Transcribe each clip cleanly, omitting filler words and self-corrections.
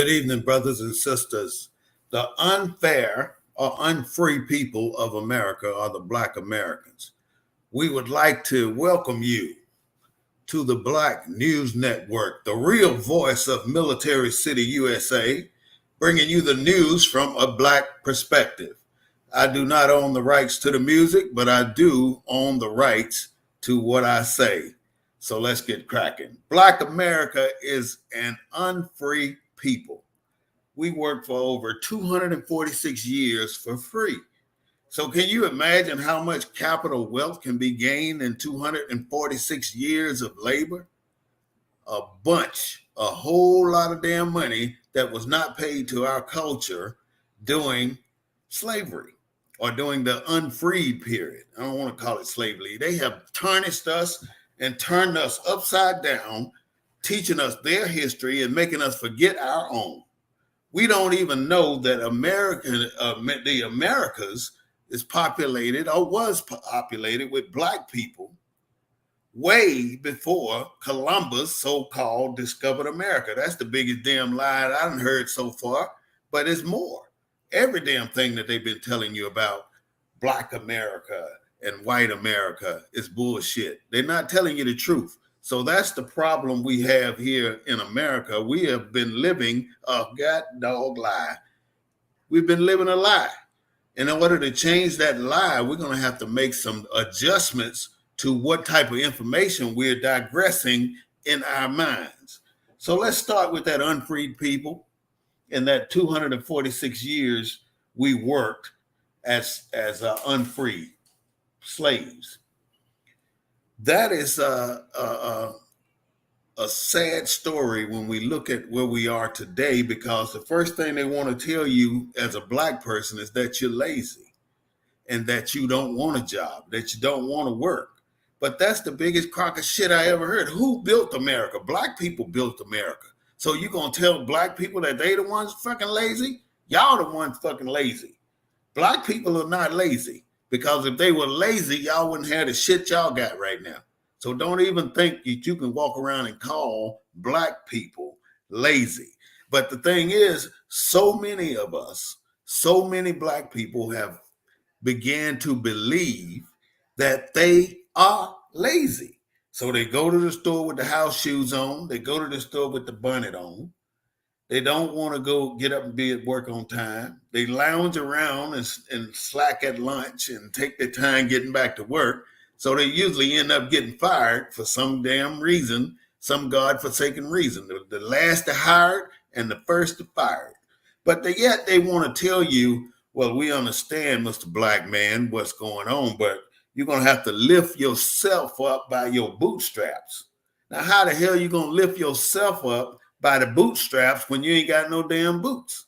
Good evening, brothers and sisters. The unfair or unfree people of America are the Black Americans. We would like to welcome you to the Black News Network, the real voice of Military City, USA, bringing you the news from a Black perspective. I do not own the rights to the music, but I do own the rights to what I say. So let's get cracking. Black America is an unfree people. We worked for over 246 years for free. So can you imagine how much capital wealth can be gained in 246 years of labor? A whole lot of damn money that was not paid to our culture during slavery or during the unfreed period. I don't want to call it slavery. They have tarnished us and turned us upside down, teaching us their history and making us forget our own. We don't even know that the Americas is populated or was populated with Black people way before Columbus so-called discovered America. That's the biggest damn lie I've heard so far, but it's more. Every damn thing that they've been telling you about Black America and white America is bullshit. They're not telling you the truth. So that's the problem we have here in America. We have been living a god dog lie. We've been living a lie. And in order to change that lie, we're going to have to make some adjustments to what type of information we're digressing in our minds. So let's start with that unfreed people and that 246 years we worked as unfreed slaves. That is a sad story when we look at where we are today, because the first thing they want to tell you as a Black person is that you're lazy and that you don't want a job, that you don't want to work. But that's the biggest crock of shit I ever heard. Who built America? Black people built America. So you gonna tell Black people that they the ones fucking lazy? Y'all the ones fucking lazy. Black people are not lazy, because if they were lazy, y'all wouldn't have the shit y'all got right now. So don't even think that you can walk around and call Black people lazy. But the thing is, so many of us, so many Black people have began to believe that they are lazy. So they go to the store with the house shoes on. They go to the store with the bonnet on. They don't want to go get up and be at work on time. They lounge around and slack at lunch and take their time getting back to work. So they usually end up getting fired for some damn reason, some godforsaken reason. The last to hired and the first to fired. But yet they want to tell you, well, we understand, Mr. Black man, what's going on, but you're going to have to lift yourself up by your bootstraps. Now, how the hell you going to lift yourself up by the bootstraps when you ain't got no damn boots?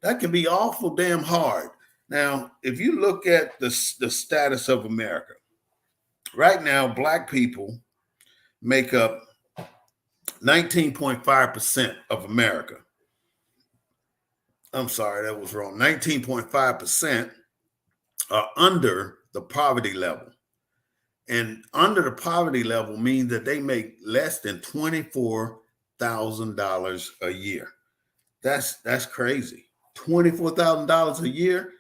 That can be awful damn hard. Now, if you look at the status of America, right now, Black people make up 19.5% of America. I'm sorry, that was wrong. 19.5% are under the poverty level. And under the poverty level means that they make less than $24,000 a year. That's crazy. $24,000 a year.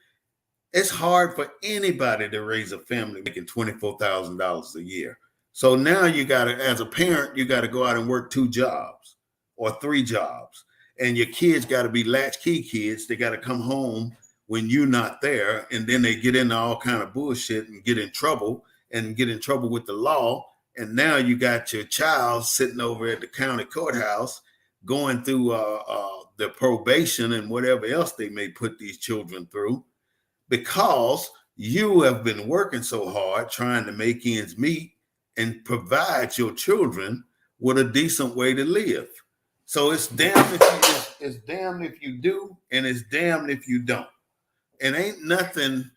It's hard for anybody to raise a family making $24,000 a year. So now you got to, as a parent, you got to go out and work 2 jobs or 3 jobs. And your kids got to be latchkey kids. They got to come home when you're not there. And then they get into all kind of bullshit and get in trouble with the law. And now you got your child sitting over at the county courthouse going through the probation and whatever else they may put these children through, because you have been working so hard trying to make ends meet and provide your children with a decent way to live. So it's damned if you do, and it's damned if you don't. And ain't nothing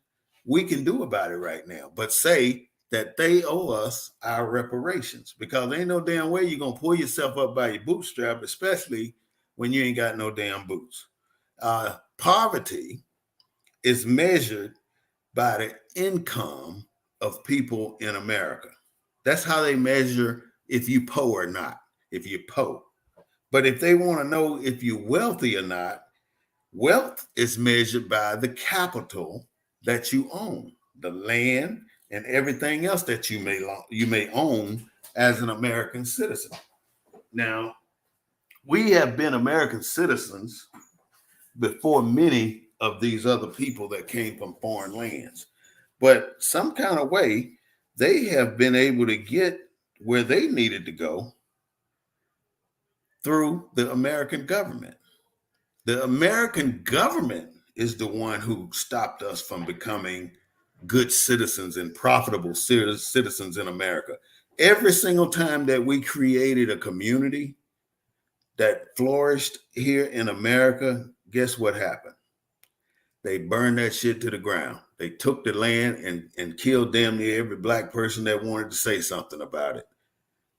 we can do about it right now but say that they owe us our reparations, because ain't no damn way you're going to pull yourself up by your bootstrap, especially when you ain't got no damn boots. Poverty is measured by the income of people in America. That's how they measure if you poor or not, if you're poor. But if they want to know if you're wealthy or not, wealth is measured by the capital that you own, the land and everything else that you may own as an American citizen. Now, we have been American citizens before many of these other people that came from foreign lands. But some kind of way, they have been able to get where they needed to go through the American government. The American government is the one who stopped us from becoming good citizens and profitable citizens in America. Every single time that we created a community that flourished here in America, guess what happened? They burned that shit to the ground. They took the land and killed damn near every black person that wanted to say something about it.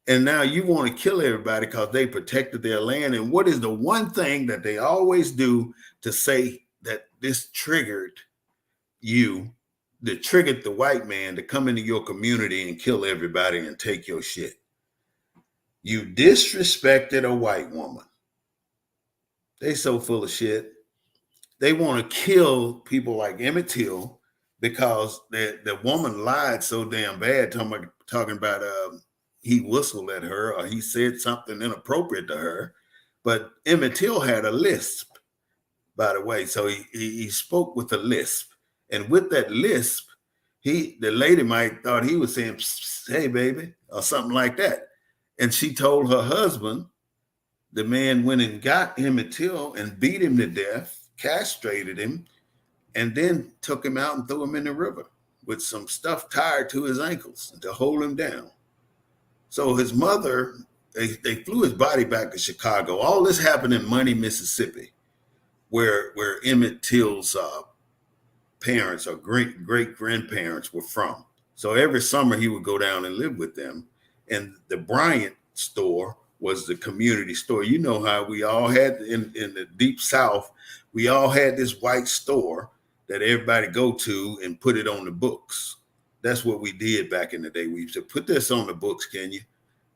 And now you want to kill everybody because they protected their land. And what is the one thing that they always do to say that this triggered you, that triggered the white man to come into your community and kill everybody and take your shit? You disrespected a white woman. They so full of shit. They want to kill people like Emmett Till because the woman lied so damn bad, talking about he whistled at her or he said something inappropriate to her. But Emmett Till had a lisp, by the way. So he spoke with a lisp. And with that lisp, the lady might thought he was saying, "Hey, baby," or something like that. And she told her husband, the man went and got Emmett Till and beat him to death, castrated him, and then took him out and threw him in the river with some stuff tied to his ankles to hold him down. So his mother, they flew his body back to Chicago. All this happened in Money, Mississippi, where Emmett Till's parents or great grandparents were from. So every summer he would go down and live with them. And the Bryant store was the community store. You know how we all had in the deep South, we all had this white store that everybody go to and put it on the books. That's what we did back in the day. We said, put this on the books, can you?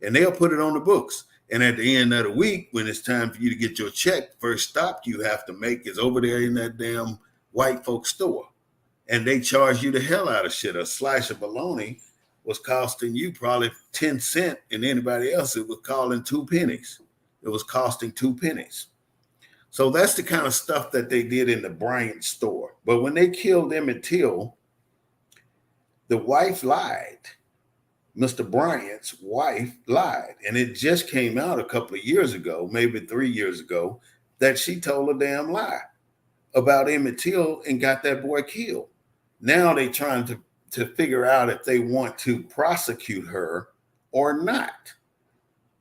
And they'll put it on the books. And at the end of the week, when it's time for you to get your check, first stop you have to make is over there in that damn white folks store. And they charge you the hell out of shit. A slice of bologna was costing you probably 10 cents, and anybody else, it was calling 2 pennies. It was costing 2 pennies. So that's the kind of stuff that they did in the Bryant store. But when they killed Emmett Till, the wife lied. Mr. Bryant's wife lied. And it just came out a couple of years ago, maybe 3 years ago, that she told a damn lie about Emmett Till and got that boy killed. Now they're trying to figure out if they want to prosecute her or not.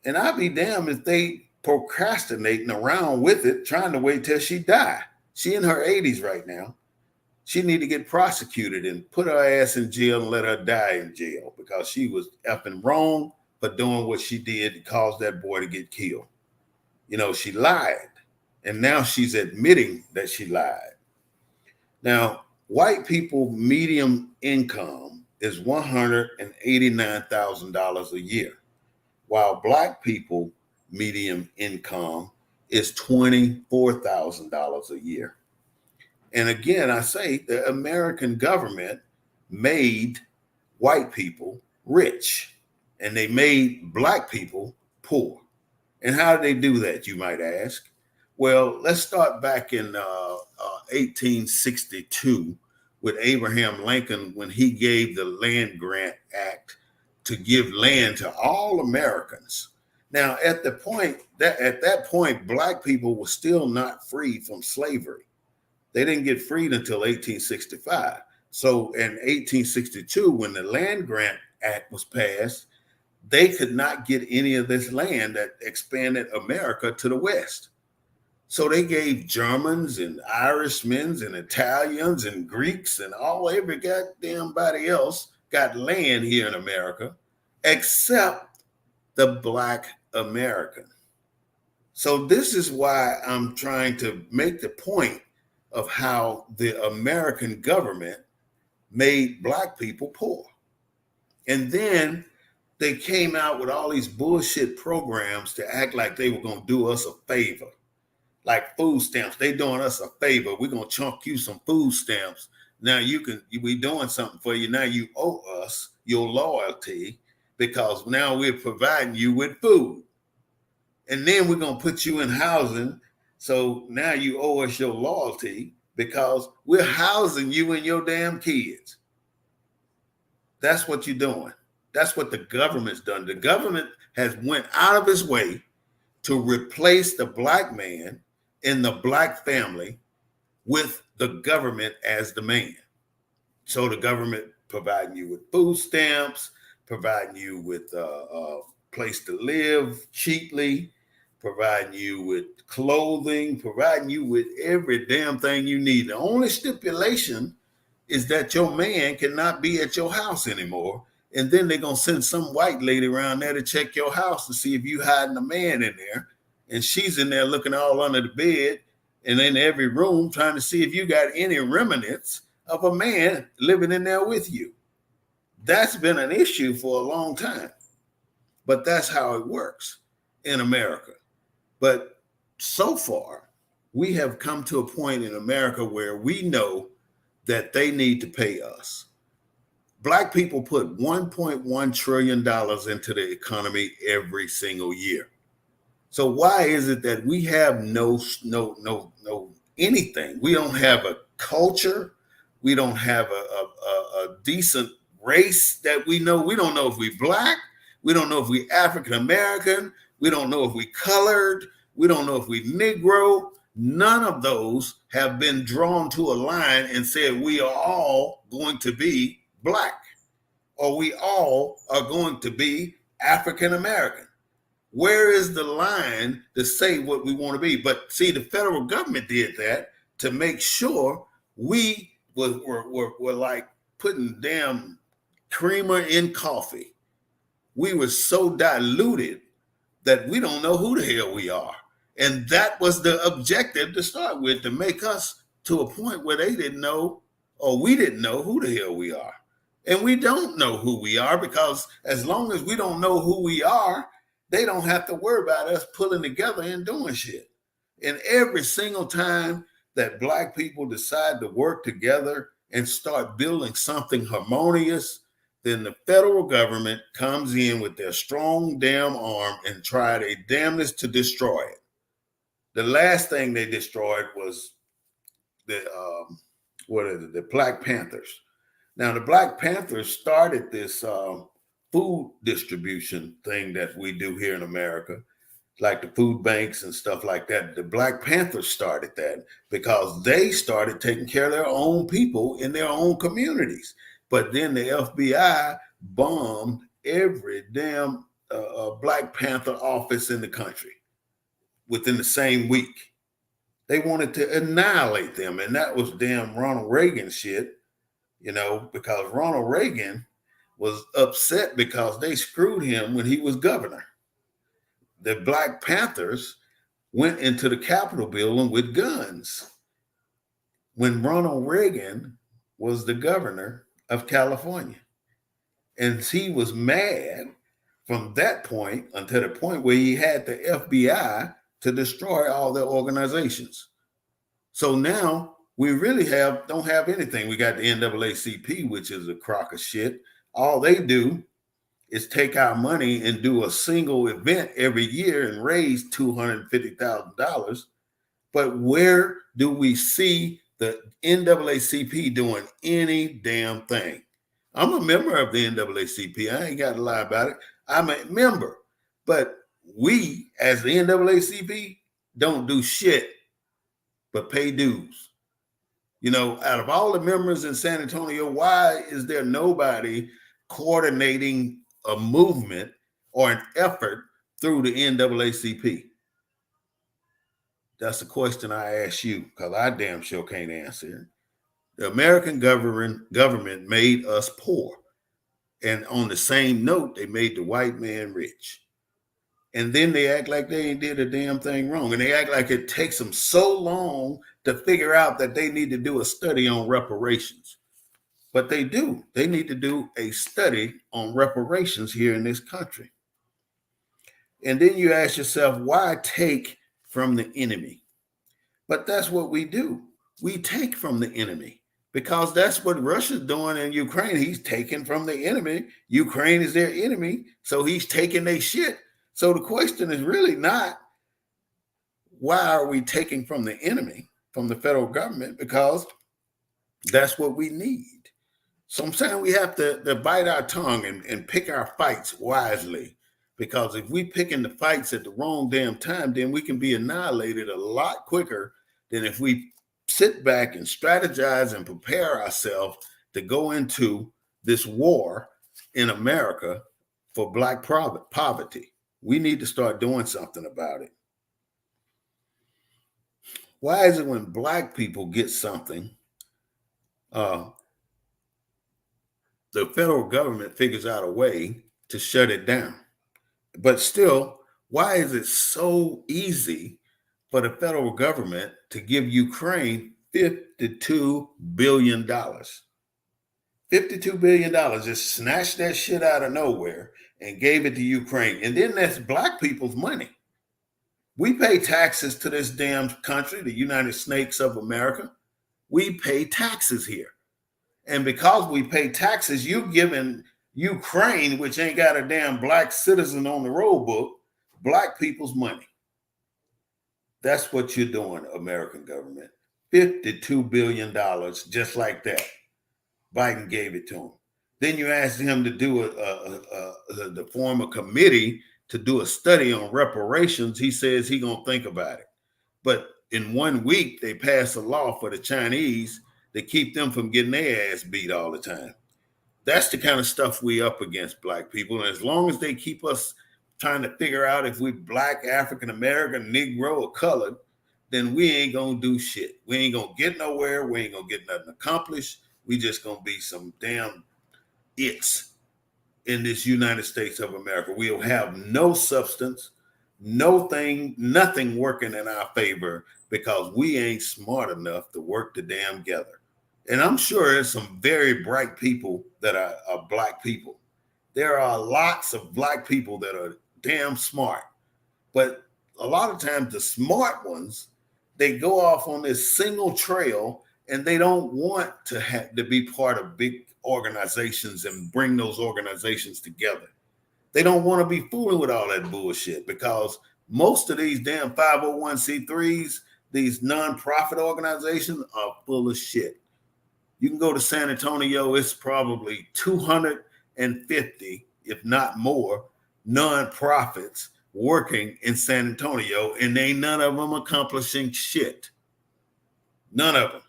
And I'll be damned if they procrastinating around with it, trying to wait till she die. She in her 80s right now. She need to get prosecuted and put her ass in jail and let her die in jail because she was effing wrong for doing what she did to cause that boy to get killed. You know, she lied. And now she's admitting that she lied. Now, white people medium income is $189,000 a year, while black people medium income is $24,000 a year. And again, I say the American government made white people rich and they made black people poor. And how did they do that, you might ask? Well, let's start back in 1862 with Abraham Lincoln when he gave the Land Grant Act to give land to all Americans. Now, at that point, black people were still not free from slavery. They didn't get freed until 1865. So in 1862, when the Land Grant Act was passed, they could not get any of this land that expanded America to the West. So they gave Germans and Irishmen and Italians and Greeks and every goddamn body else got land here in America, except the Black American. So this is why I'm trying to make the point of how the American government made Black people poor. And then they came out with all these bullshit programs to act like they were going to do us a favor. Like food stamps, they doing us a favor. We're going to chunk you some food stamps. Now we doing something for you. Now you owe us your loyalty because now we're providing you with food. And then we're going to put you in housing. So now you owe us your loyalty because we're housing you and your damn kids. That's what you're doing. That's what the government's done. The government has went out of its way to replace the black man in the black family with the government as the man. So the government providing you with food stamps, providing you with a place to live cheaply, providing you with clothing, providing you with every damn thing you need. The only stipulation is that your man cannot be at your house anymore. And then they're going to send some white lady around there to check your house to see if you hiding a man in there. And she's in there looking all under the bed and in every room trying to see if you got any remnants of a man living in there with you. That's been an issue for a long time. But that's how it works in America. But so far, we have come to a point in America where we know that they need to pay us. Black people put $1.1 trillion into the economy every single year. So why is it that we have no anything? We don't have a culture. We don't have a decent race that we know. We don't know if we black. We don't know if we African American. We don't know if we colored. We don't know if we Negro. None of those have been drawn to a line and said we are all going to be black or we all are going to be African American. Where is the line to say what we want to be? But see, the federal government did that to make sure we were like putting damn creamer in coffee. We were so diluted that we don't know who the hell we are. And that was the objective to start with, to make us to a point where they didn't know, or we didn't know who the hell we are. And we don't know who we are because as long as we don't know who we are, they don't have to worry about us pulling together and doing shit. And every single time that black people decide to work together and start building something harmonious, then the federal government comes in with their strong damn arm and try their damnedest to destroy it. The last thing they destroyed was the Black Panthers. Now, the Black Panthers started this food distribution thing that we do here in America, like the food banks and stuff like that. The Black Panthers started that because they started taking care of their own people in their own communities. But then the FBI bombed every damn Black Panther office in the country within the same week. They wanted to annihilate them. And that was damn Ronald Reagan shit, because Ronald Reagan was upset because they screwed him when he was governor. The Black Panthers went into the Capitol building with guns when Ronald Reagan was the governor of California. And he was mad from that point until the point where he had the FBI to destroy all their organizations. So now we really don't have anything. We got the NAACP, which is a crock of shit. All they do is take our money and do a single event every year and raise $250,000. But where do we see the NAACP doing any damn thing? I'm a member of the NAACP. I ain't got to lie about it. I'm a member. But we, as the NAACP, don't do shit but pay dues. Out of all the members in San Antonio, why is there nobody coordinating a movement or an effort through the NAACP? That's a question I ask you because I damn sure can't answer. The American government made us poor. And on the same note, they made the white man rich. And then they act like they ain't did a damn thing wrong. And they act like it takes them so long to figure out that they need to do a study on reparations. But they do. They need to do a study on reparations here in this country. And then you ask yourself, why take from the enemy? But that's what we do. We take from the enemy because that's what Russia's doing in Ukraine. He's taking from the enemy. Ukraine is their enemy. So he's taking their shit. So the question is really not, why are we taking from the enemy, from the federal government? Because that's what we need. So I'm saying we have to bite our tongue and pick our fights wisely. Because if we picking the fights at the wrong damn time, then we can be annihilated a lot quicker than if we sit back and strategize and prepare ourselves to go into this war in America for Black poverty. We need to start doing something about it. Why is it when Black people get something, the federal government figures out a way to shut it down? But still, why is it so easy for the federal government to give Ukraine $52 billion? $52 billion, just snatched that shit out of nowhere and gave it to Ukraine. And then that's Black people's money. We pay taxes to this damn country, the United States of America. We pay taxes here. And because we pay taxes, you giving Ukraine, which ain't got a damn Black citizen on the roll book, Black people's money. That's what you're doing, American government. $52 billion, just like that. Biden gave it to him. Then you asked him to do the form a committee to do a study on reparations. He says he's going to think about it. But in 1 week, they passed a law for the Chinese to keep them from getting their ass beat all the time. That's the kind of stuff we up against, Black people. And as long as they keep us trying to figure out if we Black, African American, Negro, or colored, then we ain't gonna do shit. We ain't gonna get nowhere. We ain't gonna get nothing accomplished. We just gonna be some damn its in this United States of America. We'll have no substance, nothing working in our favor because we ain't smart enough to work the damn together. And I'm sure there's some very bright people that are Black people. There are lots of Black people that are damn smart. But a lot of times the smart ones, they go off on this single trail and they don't want to be part of big organizations and bring those organizations together. They don't want to be fooling with all that bullshit because most of these damn 501c3s, these nonprofit organizations are full of shit. You can go to San Antonio, it's probably 250, if not more, nonprofits working in San Antonio, and ain't none of them accomplishing shit. None of them.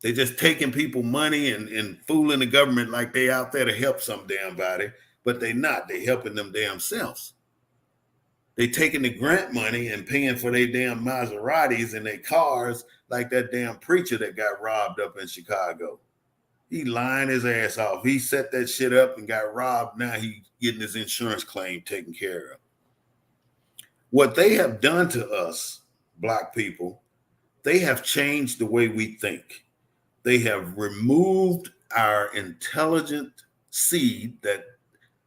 They just taking people money and fooling the government like they out there to help some damn body, but they not. They helping them damn selves. They taking the grant money and paying for their damn Maseratis and their cars like that damn preacher that got robbed up in Chicago. He lying his ass off. He set that shit up and got robbed. Now he getting his insurance claim taken care of. What they have done to us, Black people, they have changed the way we think. They have removed our intelligent seed that's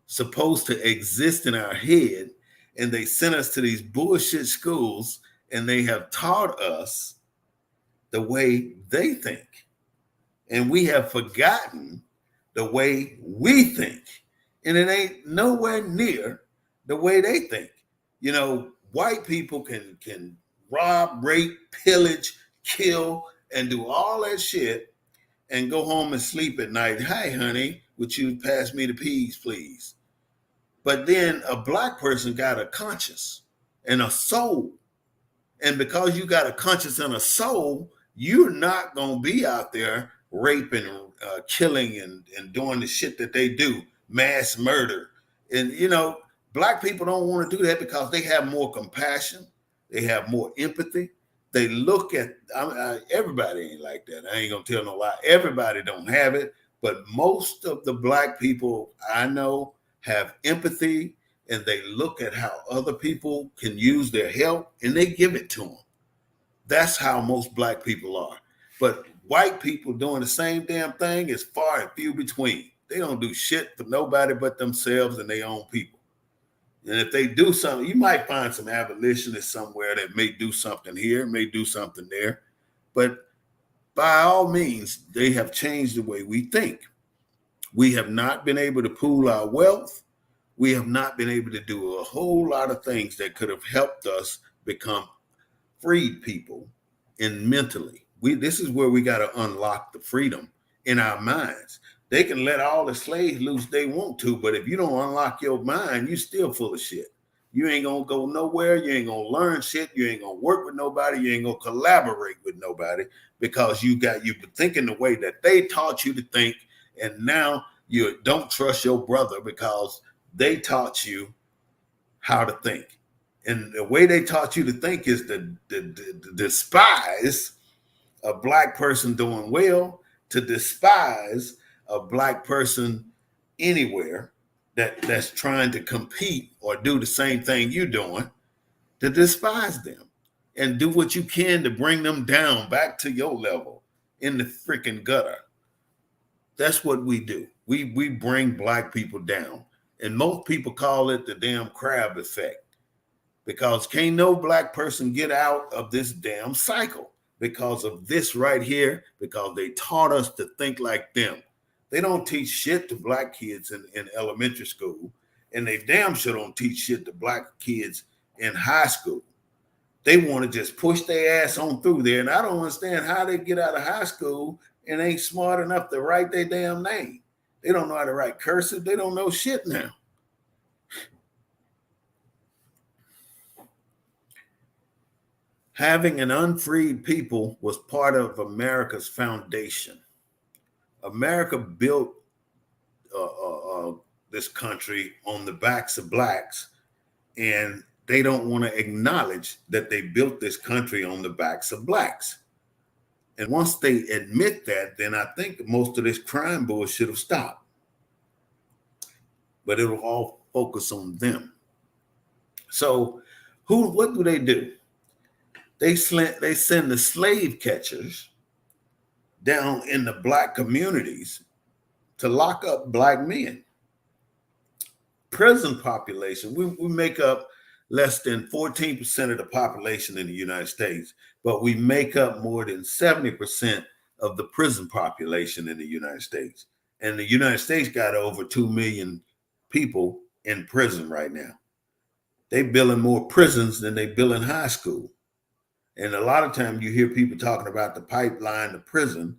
supposed to exist in our head, and they sent us to these bullshit schools, and they have taught us the way they think. And we have forgotten the way we think. And it ain't nowhere near the way they think. You know, white people can rob, rape, pillage, kill, and do all that shit and go home and sleep at night. Hi, honey, would you pass me the peas, please? But then a Black person got a conscience and a soul. And because you got a conscience and a soul, you're not going to be out there raping, killing, and doing the shit that they do, mass murder. And, you know, Black people don't want to do that because they have more compassion. They have more empathy. They look at, everybody ain't like that. I ain't going to tell no lie. Everybody don't have it. But most of the Black people I know have empathy, and they look at how other people can use their help and they give it to them. That's how most Black people are. But white people doing the same damn thing is far and few between. They don't do shit for nobody but themselves and their own people. And if they do something, you might find some abolitionists somewhere that may do something here, may do something there. But by all means, they have changed the way we think. We have not been able to pool our wealth. We have not been able to do a whole lot of things that could have helped us become freed people and mentally. This is where we got to unlock the freedom in our minds. They can let all the slaves loose they want to, but if you don't unlock your mind, you still full of shit. You ain't gonna go nowhere. You ain't gonna learn shit. You ain't gonna work with nobody. You ain't gonna collaborate with nobody because you've been thinking the way that they taught you to think, and now you don't trust your brother because they taught you how to think. And the way they taught you to think is to despise a black person doing well, to despise a black person anywhere that's trying to compete or do the same thing you're doing, to despise them and do what you can to bring them down back to your level in the freaking gutter. That's what we do. We bring black people down. And most people call it the damn crab effect. Because can't no black person get out of this damn cycle because of this right here, because they taught us to think like them. They don't teach shit to black kids in elementary school, and they damn sure don't teach shit to black kids in high school. They want to just push their ass on through there, and I don't understand how they get out of high school and ain't smart enough to write their damn name. They don't know how to write cursive. They don't know shit now. Having an unfreed people was part of America's foundation. America built this country on the backs of blacks, and they don't want to acknowledge that they built this country on the backs of blacks. And once they admit that, then I think most of this crime bullshit will stop. But it'll all focus on them. So, what do? They send the slave catchers down in the black communities to lock up black men. Prison population, we make up less than 14% of the population in the United States, but we make up more than 70% of the prison population in the United States. And the United States got over 2 million people in prison right now. They building more prisons than they build in high school. And a lot of times you hear people talking about the pipeline to prison.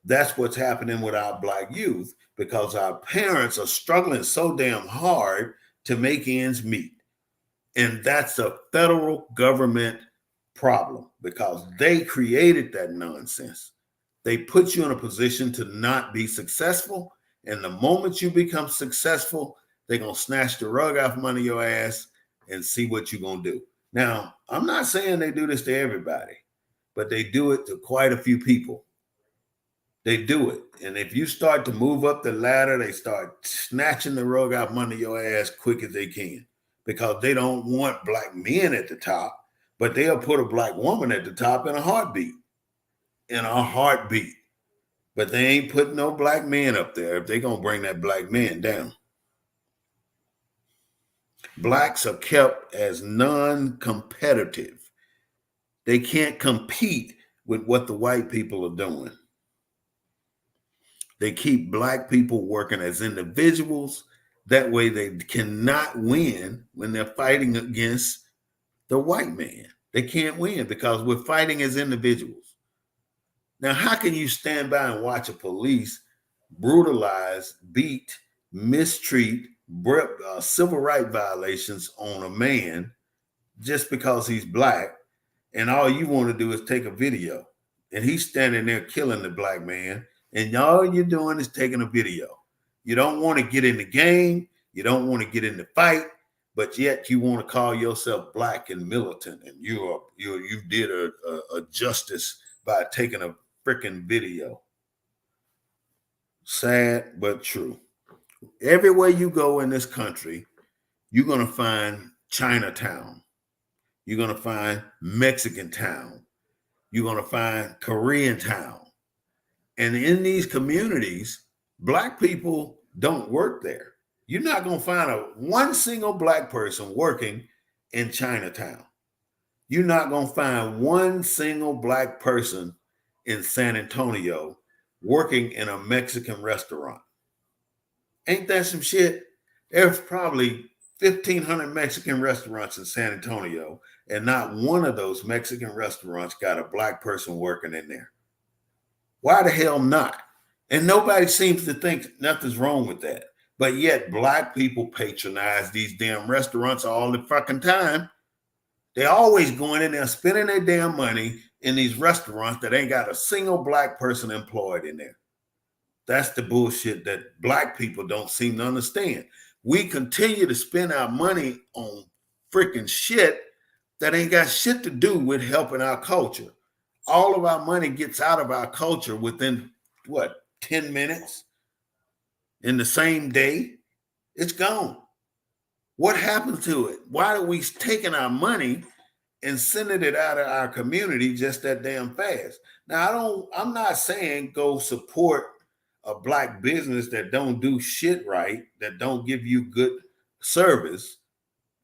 That's what's happening with our black youth because our parents are struggling so damn hard to make ends meet. And that's a federal government problem because they created that nonsense. They put you in a position to not be successful. And the moment you become successful, they're going to snatch the rug off under your ass and see what you're going to do. Now, I'm not saying they do this to everybody, but they do it to quite a few people. They do it. And if you start to move up the ladder, they start snatching the rug out from under your ass quick as they can because they don't want black men at the top, but they'll put a black woman at the top in a heartbeat. But they ain't putting no black men up there if they're going to bring that black man down. Blacks are kept as non-competitive. They can't compete with what the white people are doing. They keep black people working as individuals. That way they cannot win when they're fighting against the white man. They can't win because we're fighting as individuals. Now, how can you stand by and watch a police brutalize, beat, mistreat, civil rights violations on a man just because he's black, and all you want to do is take a video, and he's standing there killing the black man, and all you're doing is taking a video. You don't want to get in the game, you don't want to get in the fight, but yet you want to call yourself black and militant, and you did a justice by taking a freaking video. Sad but true. Everywhere you go in this country, you're going to find Chinatown. You're going to find Mexican town. You're going to find Korean town. And in these communities, black people don't work there. You're not going to find one single black person working in Chinatown. You're not going to find one single black person in San Antonio working in a Mexican restaurant. Ain't that some shit? There's probably 1,500 Mexican restaurants in San Antonio, and not one of those Mexican restaurants got a black person working in there. Why the hell not? And nobody seems to think nothing's wrong with that. But yet, black people patronize these damn restaurants all the fucking time. They always going in there spending their damn money in these restaurants that ain't got a single black person employed in there. That's the bullshit that black people don't seem to understand. We continue to spend our money on freaking shit that ain't got shit to do with helping our culture. All of our money gets out of our culture within what, 10 minutes? In the same day, it's gone. What happened to it? Why are we taking our money and sending it out of our community just that damn fast? Now, I'm not saying go support a black business that don't do shit right, that don't give you good service.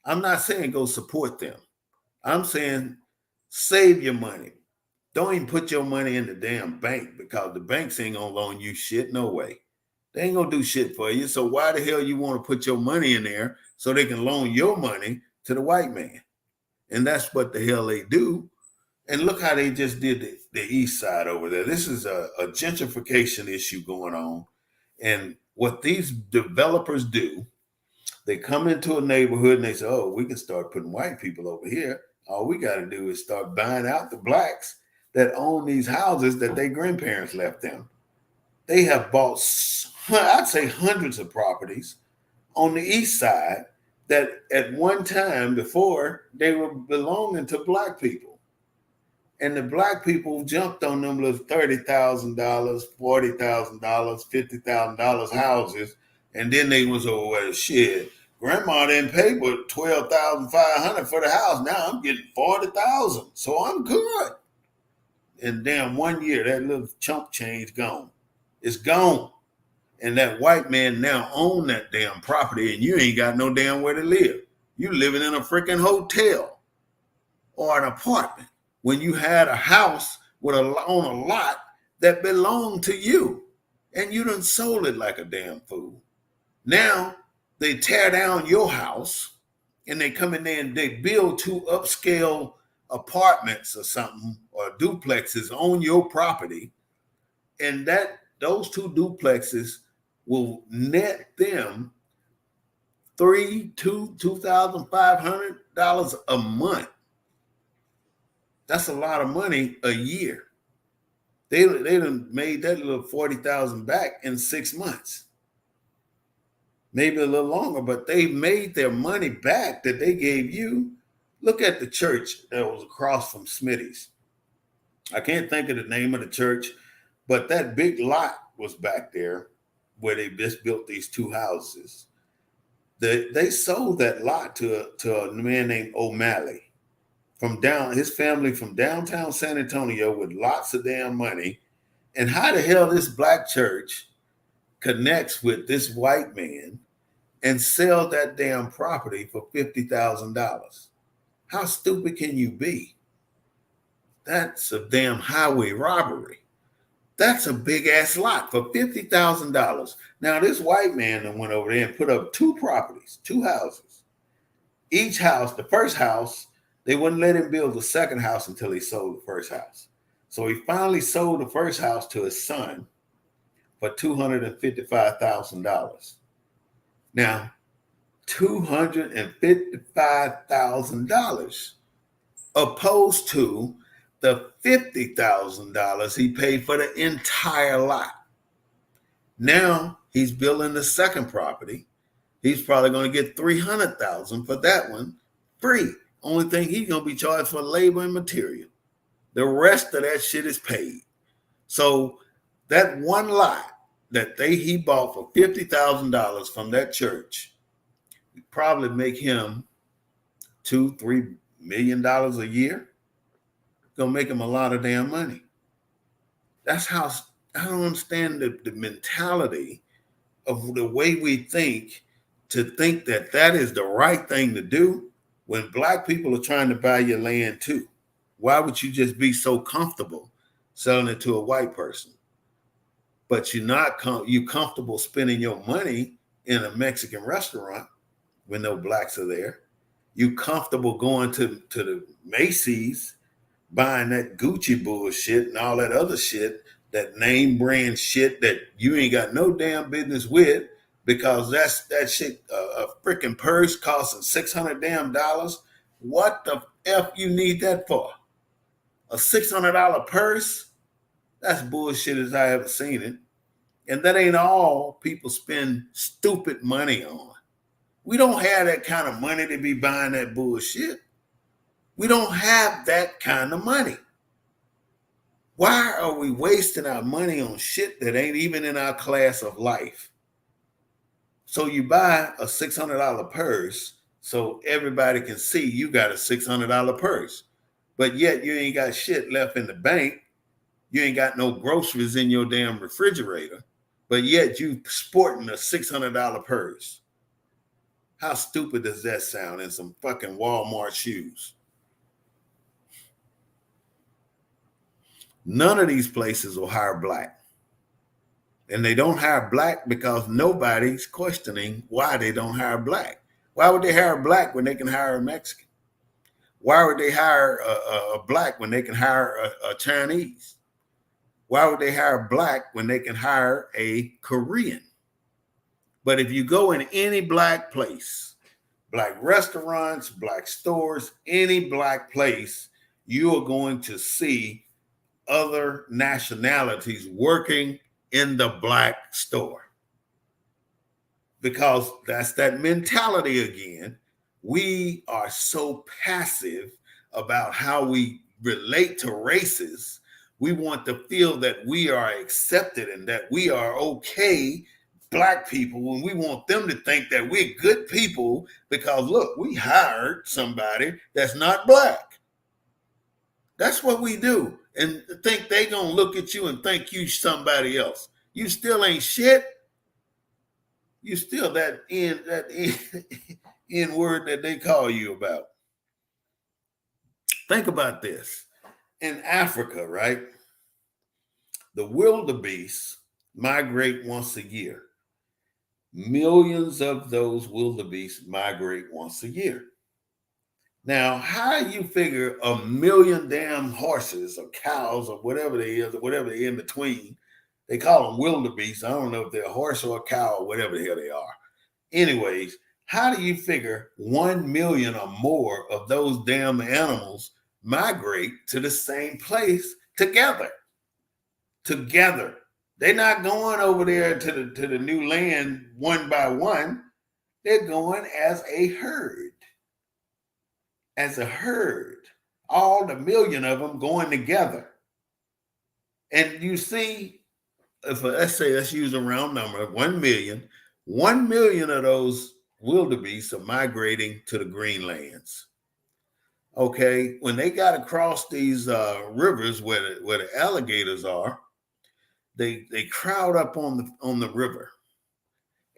I'm not saying go support them. I'm saying save your money. Don't even put your money in the damn bank, because the banks ain't gonna loan you shit. No way. They ain't gonna do shit for you. So why the hell you want to put your money in there so they can loan your money to the white man? And that's what the hell they do. And look how they just did the east side over there. This is a gentrification issue going on. And what these developers do, they come into a neighborhood and they say, oh, we can start putting white people over here. All we got to do is start buying out the blacks that own these houses that their grandparents left them. They have bought, I'd say, hundreds of properties on the east side that at one time before they were belonging to black people. And the black people jumped on them little $30,000, $40,000, $50,000 houses. And then they was over, well, shit, grandma didn't pay but $12,500 for the house. Now I'm getting $40,000. So I'm good. And damn, 1 year, that little chunk change gone. It's gone. And that white man now own that damn property, and you ain't got no damn where to live. You living in a freaking hotel or an apartment when you had a house with on a lot that belonged to you, and you done sold it like a damn fool. Now they tear down your house and they come in there and they build two upscale apartments or something, or duplexes on your property, and those two duplexes will net them $2,500 a month. That's a lot of money a year. They done made that little 40,000 back in 6 months, maybe a little longer, but they made their money back that they gave you. Look at the church that was across from Smitty's. I can't think of the name of the church, but that big lot was back there where they just built these two houses. They sold that lot to a man named O'Malley his family from downtown San Antonio with lots of damn money. And how the hell this black church connects with this white man and sell that damn property for $50,000? How stupid can you be? That's a damn highway robbery. That's a big ass lot for $50,000. Now this white man that went over there and put up two properties, two houses. Each house, the first house, they wouldn't let him build the second house until he sold the first house. So he finally sold the first house to his son for $255,000. Now, $255,000 opposed to the $50,000 he paid for the entire lot. Now he's building the second property. He's probably going to get $300,000 for that one free. Only thing he's going to be charged for labor and material. The rest of that shit is paid. So that one lot that he bought for $50,000 from that church would probably make him $2-3 million a year. Gonna make him a lot of damn money. That's how I don't understand the mentality of the way we think, to think that that is the right thing to do when black people are trying to buy your land too. Why would you just be so comfortable selling it to a white person? But you comfortable spending your money in a Mexican restaurant when no blacks are there. You comfortable going to the Macy's, buying that Gucci bullshit and all that other shit, that name brand shit that you ain't got no damn business with, because that shit, a freaking purse costing $600 damn dollars. What the f you need that for? A $600 purse? That's bullshit as I ever seen it. And that ain't all people spend stupid money on. We don't have that kind of money to be buying that bullshit. We don't have that kind of money. Why are we wasting our money on shit that ain't even in our class of life? So you buy a $600 purse so everybody can see you got a $600 purse, but yet you ain't got shit left in the bank. You ain't got no groceries in your damn refrigerator, but yet you sporting a $600 purse. How stupid does that sound in some fucking Walmart shoes? None of these places will hire black. And they don't hire black because nobody's questioning why they don't hire black. Why would they hire black when they can hire a Mexican? Why would they hire a black when they can hire a Chinese? Why would they hire black when they can hire a Korean? But if you go in any black place, black restaurants, black stores, any black place, you are going to see other nationalities working in the black store. Because that's that mentality again. We are so passive about how we relate to races. We want to feel that we are accepted and that we are okay, black people, and we want them to think that we're good people because look, we hired somebody that's not black. That's what we do. And think they gonna look at you and think you somebody else. You still ain't shit. You still that N word that they call you about. Think about this. In Africa, right? The wildebeest migrate once a year. Millions of those wildebeest migrate once a year. Now, how do you figure a million damn horses or cows or whatever they is, or whatever they're in between? They call them wildebeest. I don't know if they're a horse or a cow or whatever the hell they are. Anyways, how do you figure 1 million or more of those damn animals migrate to the same place together? Together. They're not going over there to the new land one by one. They're going as a herd. As a herd. All the million of them going together. And you see, if let's use a round number, 1 million. 1 million of those wildebeest are migrating to the Greenlands. Okay, when they got across these rivers where the alligators are, they crowd up on the river,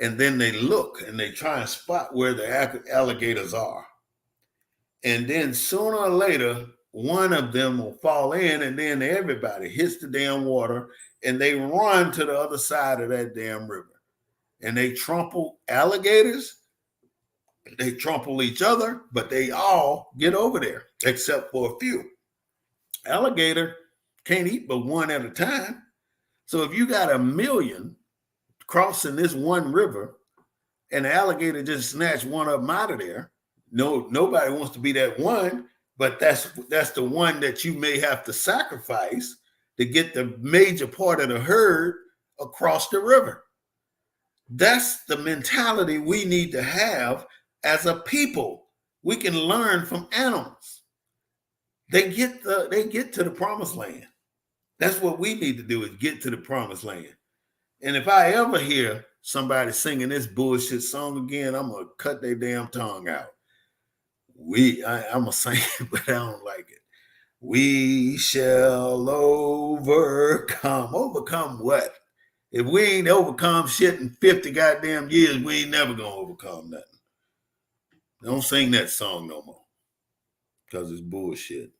and then they look and they try and spot where the alligators are, and then sooner or later one of them will fall in, and then everybody hits the damn water, and they run to the other side of that damn river, and they trample alligators. They trample each other, but they all get over there, except for a few. Alligator can't eat but one at a time. So if you got a million crossing this one river, and the alligator just snatched one of them out of there, nobody wants to be that one, but that's the one that you may have to sacrifice to get the major part of the herd across the river. That's the mentality we need to have as a people. We can learn from animals. They get to the promised land. That's what we need to do, is get to the promised land. And if I ever hear somebody singing this bullshit song again, I'm gonna cut their damn tongue out. I'm gonna sing it, but I don't like it. We shall overcome. overcome. Overcome what? If we ain't overcome shit in 50 goddamn years, we ain't never gonna overcome nothing. Don't sing that song no more. Because it's bullshit.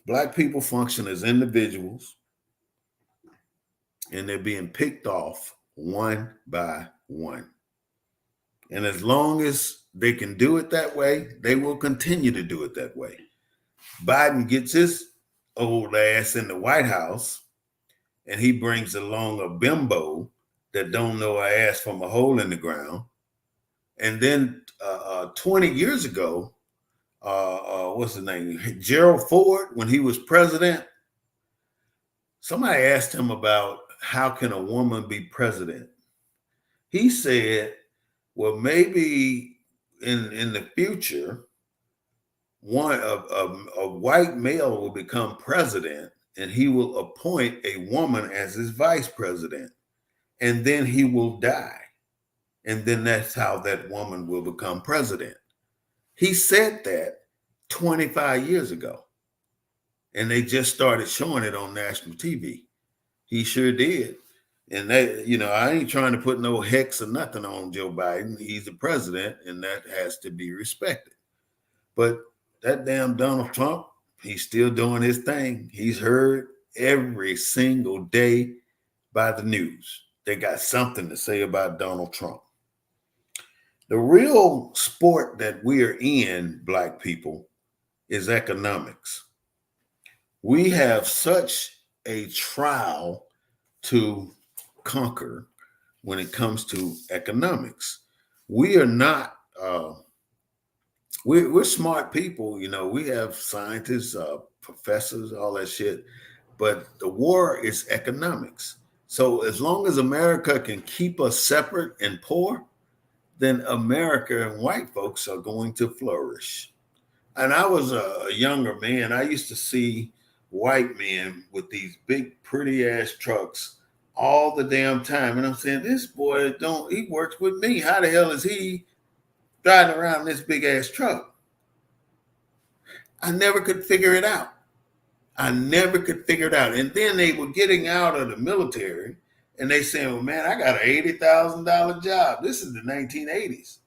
Black people function as individuals, and they're being picked off one by one. And as long as they can do it that way, they will continue to do it that way. Biden gets his old ass in the White House, and he brings along a bimbo that don't know her ass from a hole in the ground. And then 20 years ago, what's his name? Gerald Ford, when he was president, somebody asked him about how can a woman be president. He said, well, maybe in the future, a white male will become president and he will appoint a woman as his vice president, and then he will die. And then that's how that woman will become president. He said that 25 years ago, and they just started showing it on national TV. He sure did. And that, I ain't trying to put no hex or nothing on Joe Biden. He's the president, and that has to be respected. But that damn Donald Trump, he's still doing his thing. He's heard every single day by the news. They got something to say about Donald Trump. The real sport that we are in, Black people, is economics. We have such a trial to conquer when it comes to economics. We are not, we're smart people, we have scientists, professors, all that shit, but the war is economics. So as long as America can keep us separate and poor, then America and white folks are going to flourish. And I was a younger man. I used to see white men with these big, pretty ass trucks all the damn time. And I'm saying, this boy he works with me. How the hell is he driving around this big ass truck? I never could figure it out. And then they were getting out of the military and they saying, well, man, I got an $80,000 job. This is the 1980s.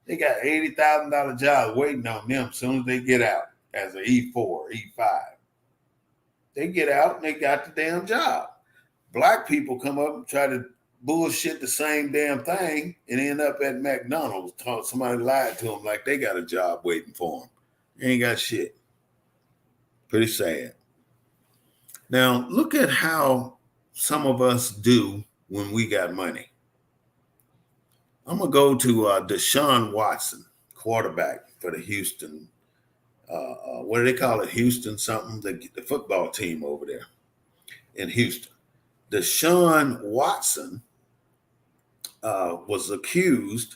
They got $80,000 jobs waiting on them as soon as they get out as an E4, E5. They get out and they got the damn job. Black people come up and try to bullshit the same damn thing and end up at McDonald's. Somebody lied to them like they got a job waiting for them. They ain't got shit. Pretty sad. Now, look at how some of us do when we got money. I'm going to go to Deshaun Watson, quarterback for the Houston, what do they call it? Houston something, the football team over there in Houston. Deshaun Watson was accused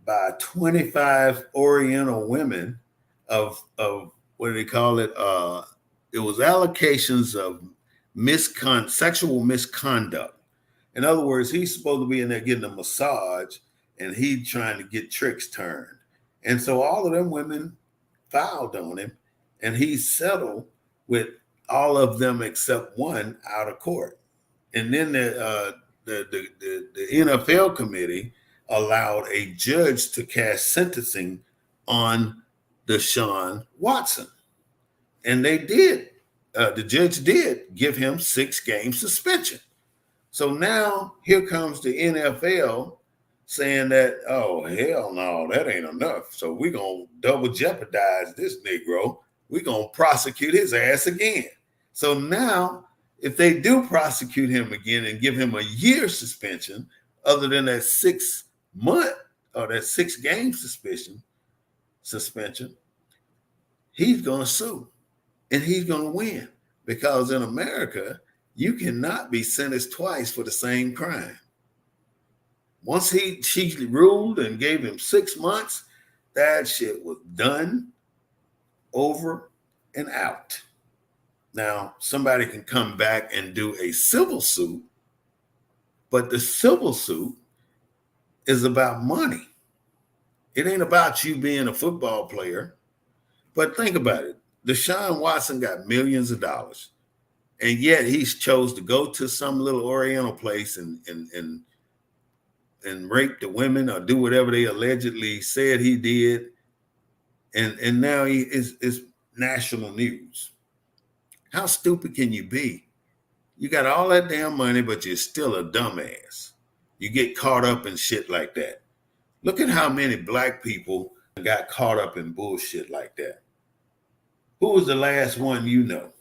by 25 Oriental women of what do they call it? It was allegations of sexual misconduct. In other words, he's supposed to be in there getting a massage and he's trying to get tricks turned. And so all of them women filed on him and he settled with all of them except one out of court. And then the NFL committee allowed a judge to cast sentencing on Deshaun Watson. And they did. The judge did give him 6-game suspension. So now here comes the NFL saying that, oh, hell no, that ain't enough. So we're going to double jeopardize this Negro. We're going to prosecute his ass again. So now, if they do prosecute him again and give him a year suspension, other than that 6-month or that 6-game suspension, he's going to sue and he's going to win, because in America, you cannot be sentenced twice for the same crime. Once she ruled and gave him 6 months, that shit was done, over and out. Now, somebody can come back and do a civil suit, but the civil suit is about money. It ain't about you being a football player. But think about it. Deshaun Watson got millions of dollars, and yet he's chose to go to some little Oriental place and rape the women or do whatever they allegedly said he did, and now he is national news. How stupid can you be? You got all that damn money, but you're still a dumbass. You get caught up in shit like that. Look at how many black people got caught up in bullshit like that. Who was the last one you know?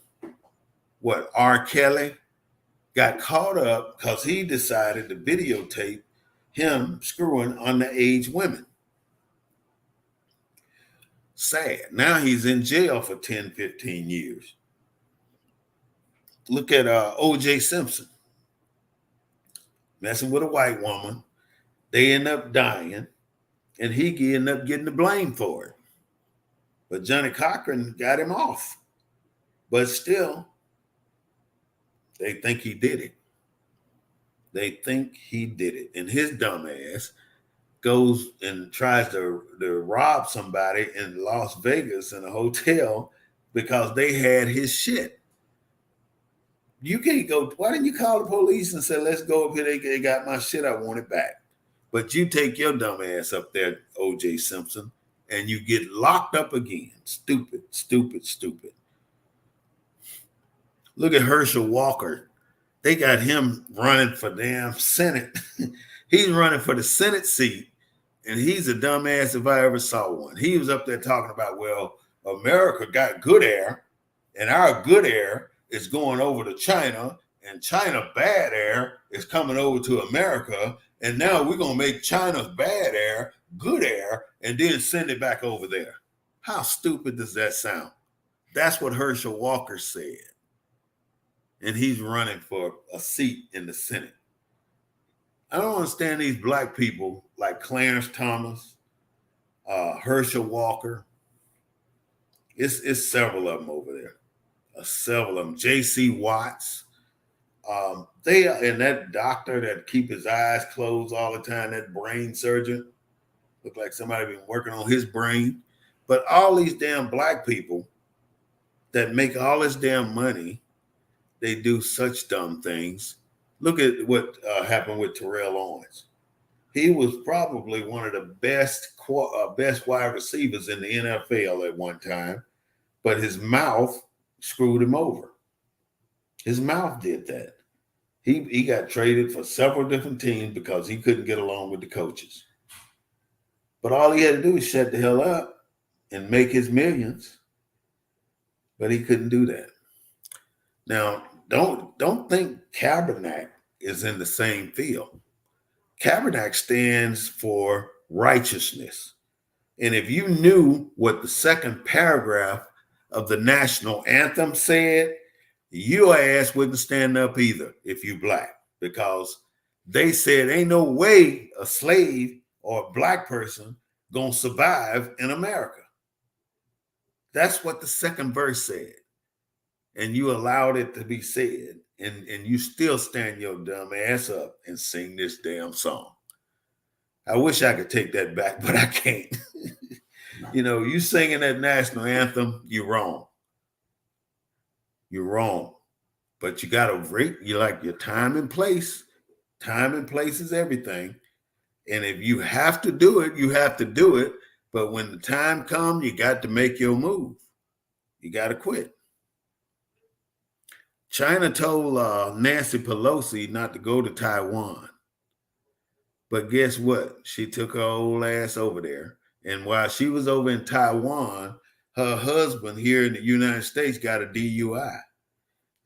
What, R. Kelly? Got caught up because he decided to videotape him screwing underage women. Sad. Now he's in jail for 10, 15 years. Look at O.J. Simpson. Messing with a white woman. They end up dying, and he ended up getting the blame for it. But Johnny Cochran got him off. But still, they think he did it. They think he did it. And his dumb ass goes and tries to rob somebody in Las Vegas in a hotel because they had his shit. You can't go. Why didn't you call the police and say, let's go up here? They got my shit. I want it back. But you take your dumb ass up there, O.J. Simpson, and you get locked up again. Stupid, stupid, stupid. Look at Herschel Walker. They got him running for damn Senate. He's running for the Senate seat, and he's a dumbass if I ever saw one. He was up there talking about, well, America got good air, and our good air is going over to China, and China bad air is coming over to America, and now we're going to make China's bad air good air and then send it back over there. How stupid does that sound? That's what Herschel Walker said. And he's running for a seat in the Senate. I don't understand these black people like Clarence Thomas, Herschel Walker. It's several of them over there. Several of them. J.C. Watts. They and that doctor that keep his eyes closed all the time, that brain surgeon, look like somebody been working on his brain. But all these damn black people that make all this damn money, they do such dumb things. Look at what happened with Terrell Owens. He was probably one of the best wide receivers in the NFL at one time, but his mouth screwed him over. His mouth did that. He got traded for several different teams because he couldn't get along with the coaches. But all he had to do was shut the hell up and make his millions. But he couldn't do that. Now, don't think Kaepernick is in the same field. Kaepernick stands for righteousness. And if you knew what the second paragraph of the national anthem said, your ass wouldn't stand up either if you black, because they said ain't no way a slave or a black person gonna survive in America. That's what the second verse said. And you allowed it to be said, and you still stand your dumb ass up and sing this damn song. I wish I could take that back, but I can't. You singing that national anthem, you're wrong. You're wrong. But you got to rate, you like your time and place. Time and place is everything. And if you have to do it, you have to do it. But when the time comes, you got to make your move. You got to quit. China told Nancy Pelosi not to go to Taiwan. But guess what? She took her old ass over there. And while she was over in Taiwan, her husband here in the United States got a DUI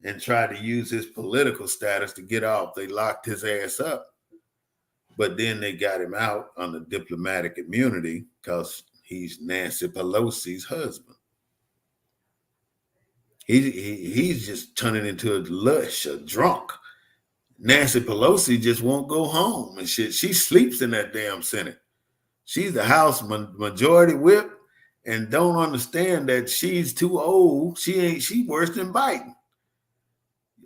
and tried to use his political status to get off. They locked his ass up. But then they got him out under diplomatic immunity because he's Nancy Pelosi's husband. He's just turning into a lush, a drunk. Nancy Pelosi just won't go home and shit. She sleeps in that damn Senate. She's the House majority whip and don't understand that she's too old. She worse than Biden.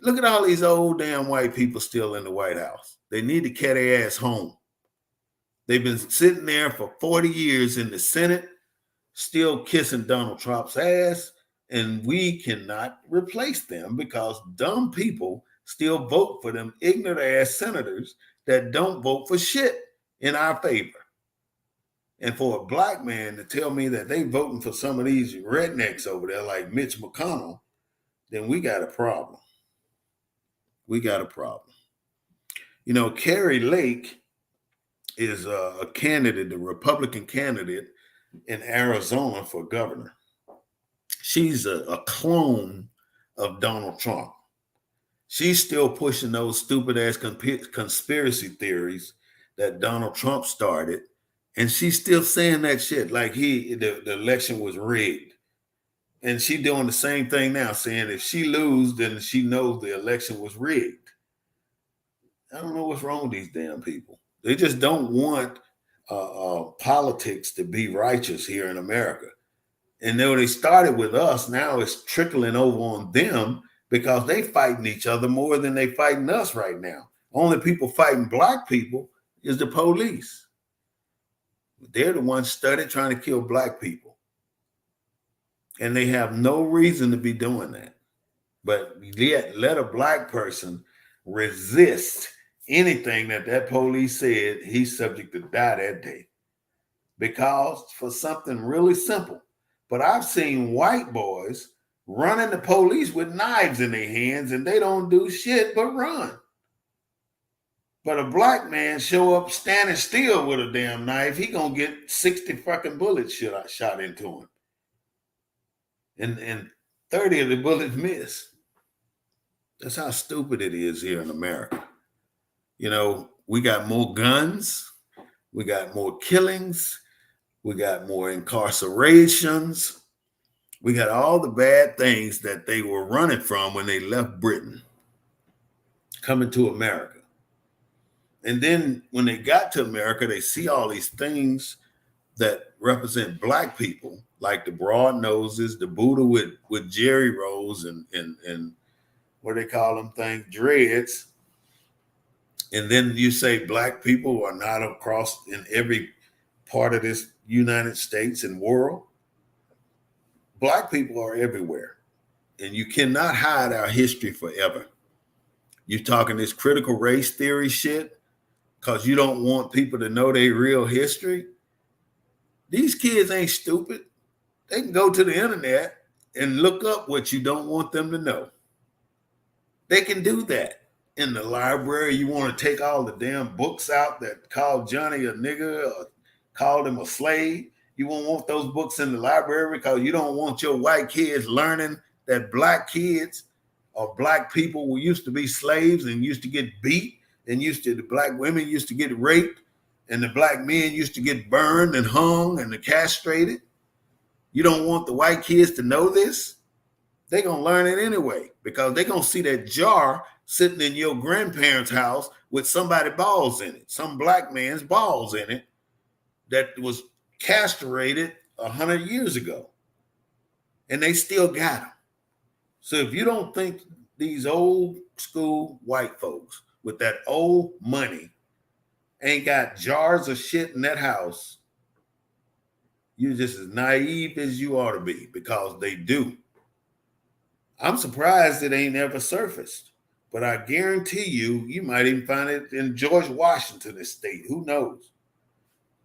Look at all these old damn white people still in the White House. They need to carry their ass home. They've been sitting there for 40 years in the Senate, still kissing Donald Trump's ass And we cannot replace them because dumb people still vote for them ignorant ass senators that don't vote for shit in our favor. And for a black man to tell me that they voting for some of these rednecks over there like Mitch McConnell, then we got a problem. We got a problem. You know, Carrie Lake is a candidate, a Republican candidate in Arizona for governor. She's a clone of Donald Trump. She's still pushing those stupid ass conspiracy theories that Donald Trump started, and she's still saying that shit like the election was rigged. And she doing the same thing now, saying if she lose, then she knows the election was rigged. I don't know what's wrong with these damn people. They just don't want politics to be righteous here in America. And though they started with us, now it's trickling over on them because they fighting each other more than they fighting us right now. Only people fighting black people is the police. They're the ones studied trying to kill black people. And they have no reason to be doing that. But yet let a black person resist anything that police said, he's subject to die that day. Because for something really simple. But I've seen white boys running the police with knives in their hands and they don't do shit but run. But a black man show up standing still with a damn knife, he gonna get 60 fucking bullets shot into him. And 30 of the bullets miss. That's how stupid it is here in America. You know, we got more guns, we got more killings, we got more incarcerations. We got all the bad things that they were running from when they left Britain, coming to America. And then when they got to America, they see all these things that represent black people, like the broad noses, the Buddha with Jerry rolls and what do they call them things, dreads. And then you say black people are not across in every part of this United States and world. Black people are everywhere. And you cannot hide our history forever. You're talking this critical race theory shit because you don't want people to know their real history. These kids ain't stupid. They can go to the internet and look up what you don't want them to know. They can do that. In the library, you want to take all the damn books out that called Johnny a nigger or called him a slave. You won't want those books in the library because you don't want your white kids learning that black kids or black people who used to be slaves and used to get beat, and the black women used to get raped, and the black men used to get burned and hung and castrated. You don't want the white kids to know this? They're going to learn it anyway because they're going to see that jar sitting in your grandparents' house with somebody's balls in it, some black man's balls in it that was castrated 100 years ago. And they still got them. So if you don't think these old school white folks with that old money ain't got jars of shit in that house, you're just as naive as you ought to be because they do. I'm surprised it ain't ever surfaced, but I guarantee you might even find it in George Washington estate. Who knows?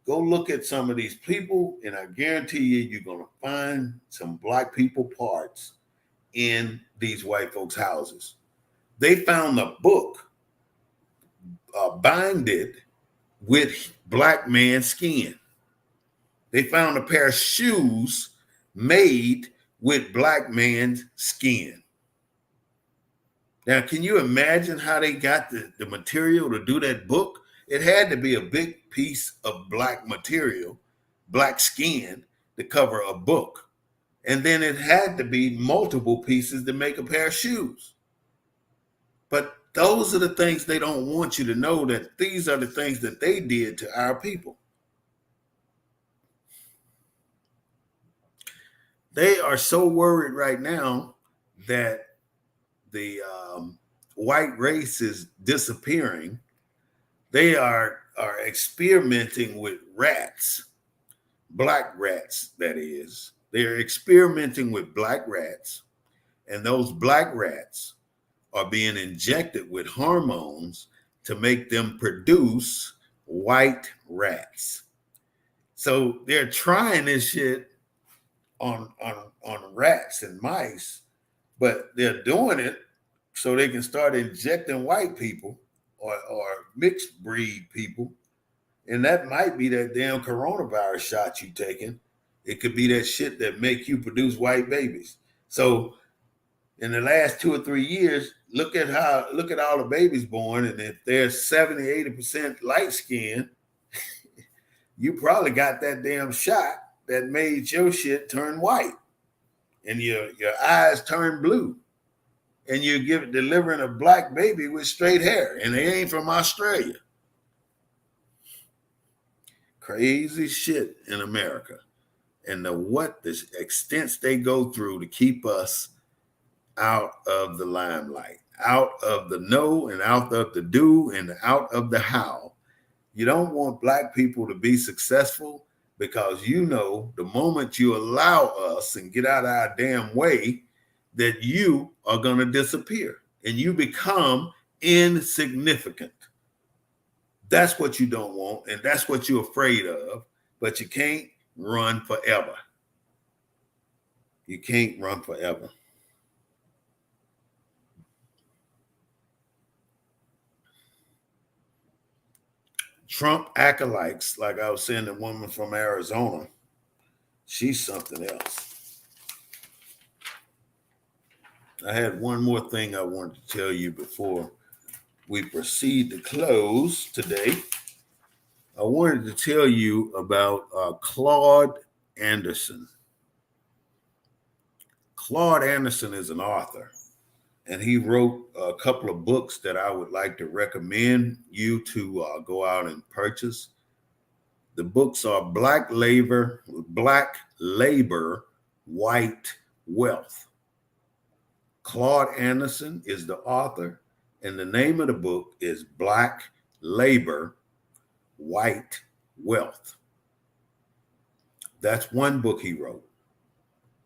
Go look at some of these people, and I guarantee you're going to find some black people parts in these white folks' houses. They found a book binded with black man's skin. They found a pair of shoes made with black man's skin. Now, can you imagine how they got the material to do that book? It had to be a big piece of black material, black skin, to cover a book. And then it had to be multiple pieces to make a pair of shoes. But those are the things they don't want you to know, that these are the things that they did to our people. They are so worried right now that the white race is disappearing. They are experimenting with rats, black rats, that is, They're experimenting with black rats, and those black rats are being injected with hormones to make them produce white rats. So they're trying this shit on rats and mice, but they're doing it so they can start injecting white people or mixed breed people. And that might be that damn coronavirus shot you taking. It could be that shit that make you produce white babies. So in the last 2 or 3 years, look at all the babies born, and if they're 70, 80% light skinned, you probably got that damn shot that made your shit turn white and your eyes turn blue. And you're delivering a black baby with straight hair, and they ain't from Australia. Crazy shit in America. And the extents they go through to keep us out of the limelight, out of the know and out of the do and out of the how. You don't want black people to be successful because you know the moment you allow us and get out of our damn way, that you are going to disappear and you become insignificant. That's what you don't want, and that's what you're afraid of, but you can't run forever. You can't run forever. Trump acolytes, like I was saying, the woman from Arizona, she's something else. I had one more thing I wanted to tell you before we proceed to close today. I wanted to tell you about Claude Anderson. Claude Anderson is an author, and he wrote a couple of books that I would like to recommend you to go out and purchase. The books are Black Labor, White Wealth. Claude Anderson is the author, and the name of the book is Black Labor, White Wealth. That's one book he wrote.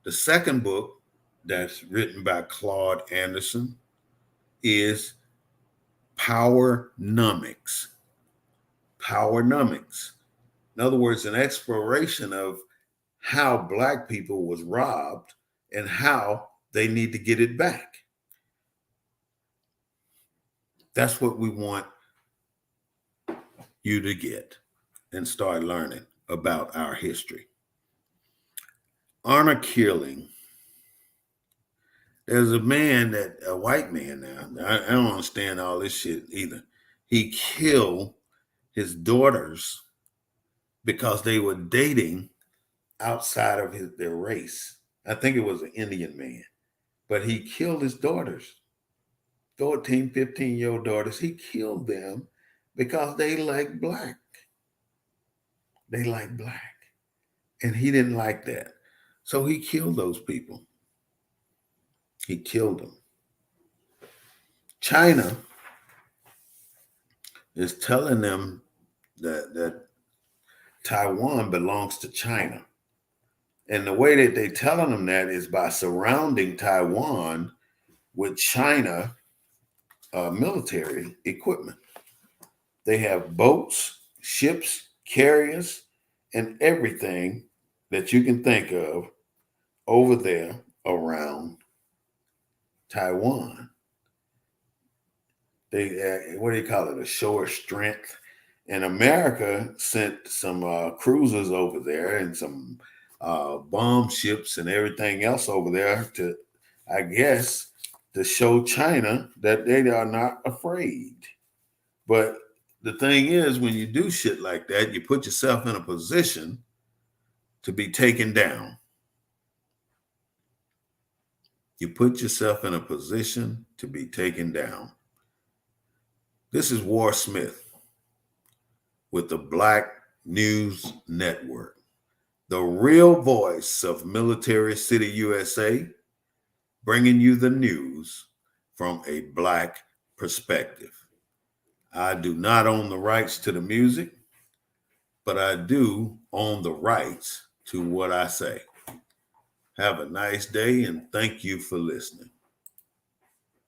The second book that's written by Claude Anderson is Powernomics. Powernomics. In other words, an exploration of how Black people was robbed and how they need to get it back. That's what we want you to get and start learning about our history. Honor killing. There's a white man now, I don't understand all this shit either. He killed his daughters because they were dating outside of their race. I think it was an Indian man, but he killed his daughters, 14, 15-year-old daughters. He killed them because they like black. They like black. And he didn't like that. So he killed those people. He killed them. China is telling them that Taiwan belongs to China. And the way that they're telling them that is by surrounding Taiwan with China military equipment. They have boats, ships, carriers, and everything that you can think of over there around Taiwan. They what do you call it? A show of strength. And America sent some cruisers over there and some bomb ships and everything else over there to, I guess, to show China that they are not afraid. But the thing is, when you do shit like that, you put yourself in a position to be taken down. You put yourself in a position to be taken down. This is War Smith with the Black News Network, the real voice of Military City, USA, bringing you the news from a Black perspective. I do not own the rights to the music, but I do own the rights to what I say. Have a nice day and thank you for listening.